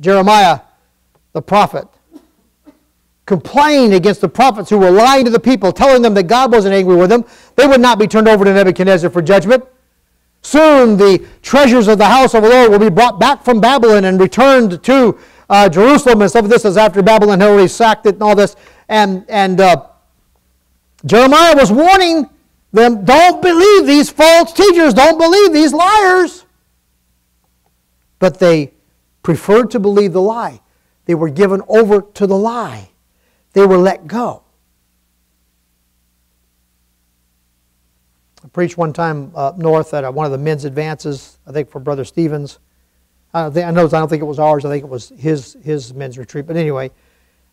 Jeremiah, the prophet, complained against the prophets who were lying to the people, telling them that God wasn't angry with them. They would not be turned over to Nebuchadnezzar for judgment. Soon the treasures of the house of the Lord will be brought back from Babylon and returned to Jerusalem. And some of this is after Babylon had already sacked it and all this. And Jeremiah was warning them, don't believe these false teachers. Don't believe these liars. But they preferred to believe the lie. They were given over to the lie. They were let go. I preached one time up north at one of the men's advances, I think for Brother Stevens. I don't think it was ours. I think it was his men's retreat. But anyway,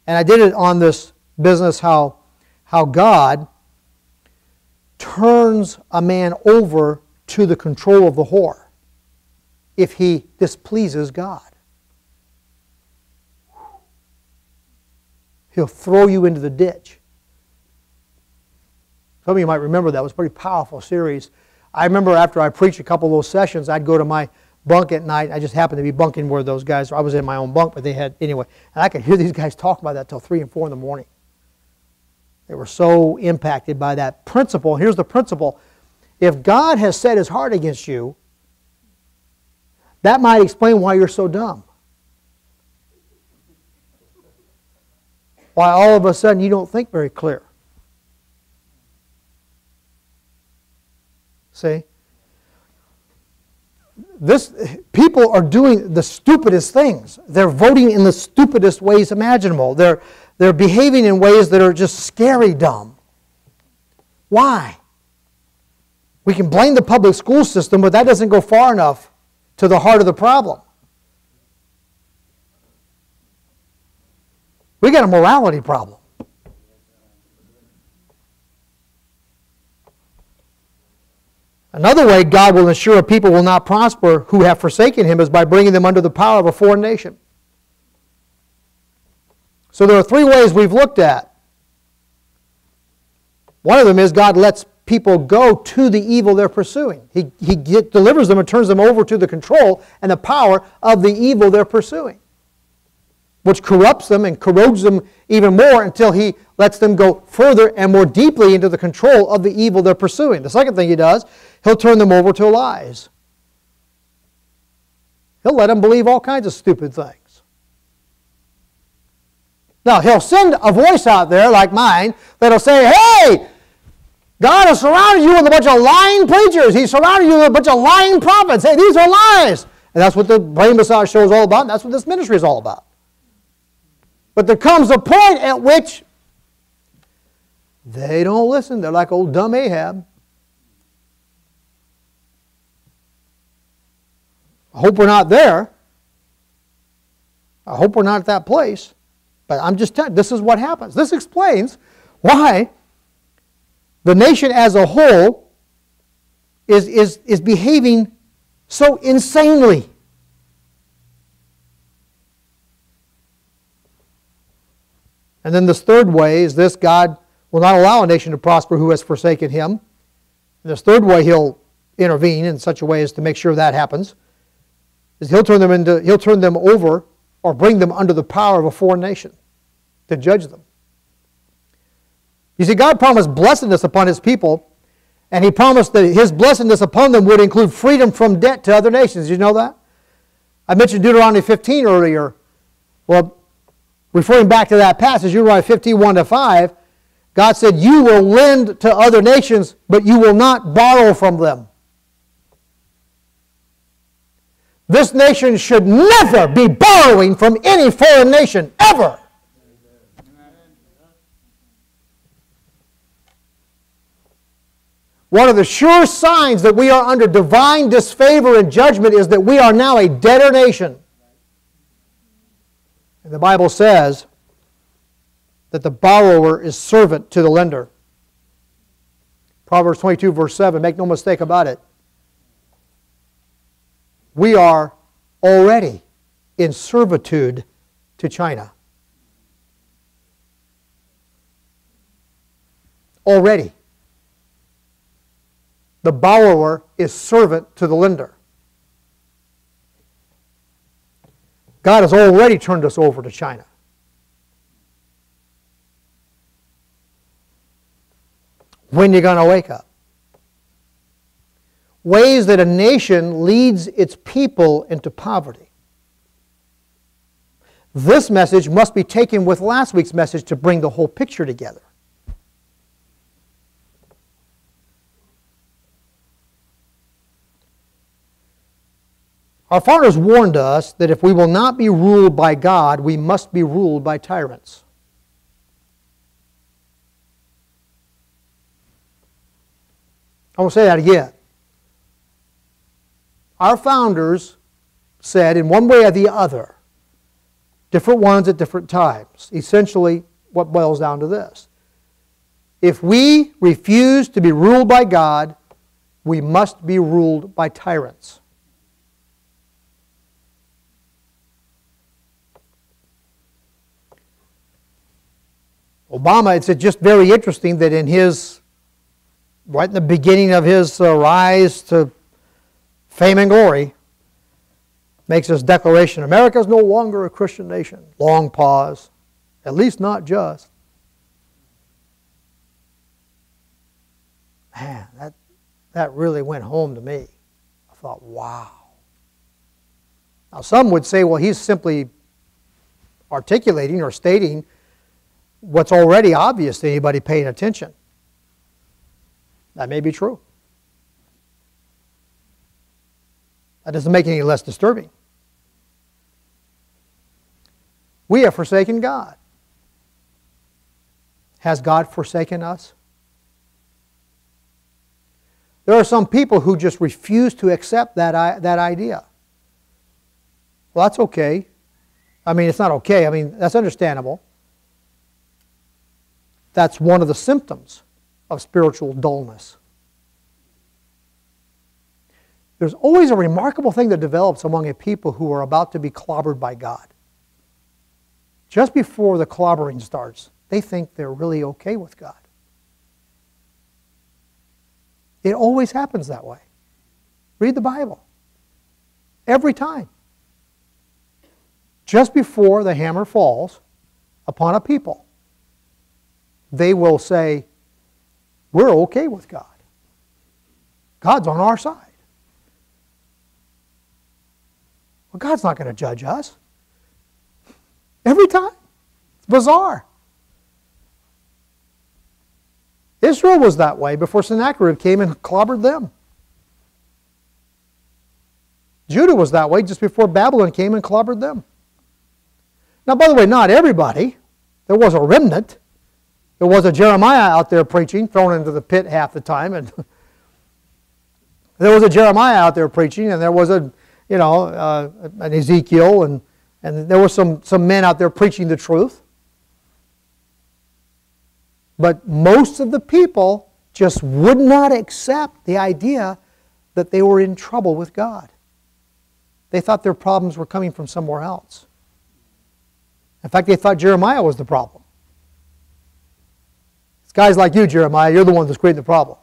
and I did it on this business how God turns a man over to the control of the whore if he displeases God. He'll throw you into the ditch. Some of you might remember that. It was a pretty powerful series. I remember after I preached a couple of those sessions, I'd go to my bunk at night. I just happened to be bunking where those guys, I was in my own bunk, but they had, anyway. And I could hear these guys talk about that till 3 and 4 in the morning. They were so impacted by that principle. Here's the principle. If God has set His heart against you, that might explain why you're so dumb. Why all of a sudden you don't think very clear. See? People are doing the stupidest things. They're voting in the stupidest ways imaginable. They're behaving in ways that are just scary dumb. Why? We can blame the public school system, but that doesn't go far enough to the heart of the problem. We got a morality problem. Another way God will ensure a people will not prosper who have forsaken Him is by bringing them under the power of a foreign nation. So there are 3 ways we've looked at. One of them is God lets people go to the evil they're pursuing. He delivers them and turns them over to the control and the power of the evil they're pursuing, which corrupts them and corrodes them even more until He lets them go further and more deeply into the control of the evil they're pursuing. The second thing He does, He'll turn them over to lies. He'll let them believe all kinds of stupid things. Now, He'll send a voice out there like mine that'll say, hey, God has surrounded you with a bunch of lying preachers. He's surrounded you with a bunch of lying prophets. Hey, these are lies. And that's what the Brain Massage show is all about, and that's what this ministry is all about. But there comes a point at which they don't listen. They're like old dumb Ahab. I hope we're not there. I hope we're not at that place. But I'm just telling you, this is what happens. This explains why the nation as a whole is behaving so insanely. And then this third way is this: God will not allow a nation to prosper who has forsaken Him. And this third way He'll intervene in such a way as to make sure that happens is He'll turn them over or bring them under the power of a foreign nation to judge them. You see, God promised blessedness upon His people, and He promised that His blessedness upon them would include freedom from debt to other nations. Did you know that? I mentioned Deuteronomy 15 earlier. Well, referring back to that passage, Deuteronomy 15, 1-5, God said, you will lend to other nations, but you will not borrow from them. This nation should never be borrowing from any foreign nation, ever. One of the sure signs that we are under divine disfavor and judgment is that we are now a debtor nation. And the Bible says that the borrower is servant to the lender. Proverbs 22, verse 7, make no mistake about it. We are already in servitude to China. Already. The borrower is servant to the lender. God has already turned us over to China. When are you going to wake up? Ways that a nation leads its people into poverty. This message must be taken with last week's message to bring the whole picture together. Our fathers warned us that if we will not be ruled by God, we must be ruled by tyrants. I will say that again. Our founders said in one way or the other, different ones at different times, essentially what boils down to this. If we refuse to be ruled by God, we must be ruled by tyrants. Obama, it's just very interesting that in his, right in the beginning of his rise to fame and glory, makes this declaration, America is no longer a Christian nation. Long pause. At least not just. Man, that really went home to me. I thought, wow. Now some would say, well, he's simply articulating or stating what's already obvious to anybody paying attention. That may be true. That doesn't make it any less disturbing. We have forsaken God. Has God forsaken us? There are some people who just refuse to accept that idea. Well, that's okay. I mean, it's not okay. I mean, that's understandable. That's one of the symptoms of spiritual dullness. There's always a remarkable thing that develops among a people who are about to be clobbered by God. Just before the clobbering starts, they think they're really okay with God. It always happens that way. Read the Bible. Every time. Just before the hammer falls upon a people, they will say, we're okay with God. God's on our side. Well, God's not going to judge us. Every time. It's bizarre. Israel was that way before Sennacherib came and clobbered them. Judah was that way just before Babylon came and clobbered them. Now, by the way, not everybody. There was a remnant. There was a Jeremiah out there preaching, thrown into the pit half the time. And there was a Jeremiah out there preaching, and there was an Ezekiel, and there were some men out there preaching the truth. But most of the people just would not accept the idea that they were in trouble with God. They thought their problems were coming from somewhere else. In fact, they thought Jeremiah was the problem. It's guys like you, Jeremiah, you're the one that's creating the problem.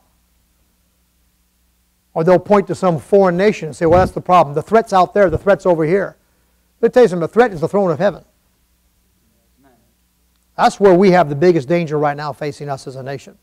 Or they'll point to some foreign nation and say, well, that's the problem. The threat's out there, the threat's over here. Let me tell you something, the threat is the throne of heaven. That's where we have the biggest danger right now facing us as a nation.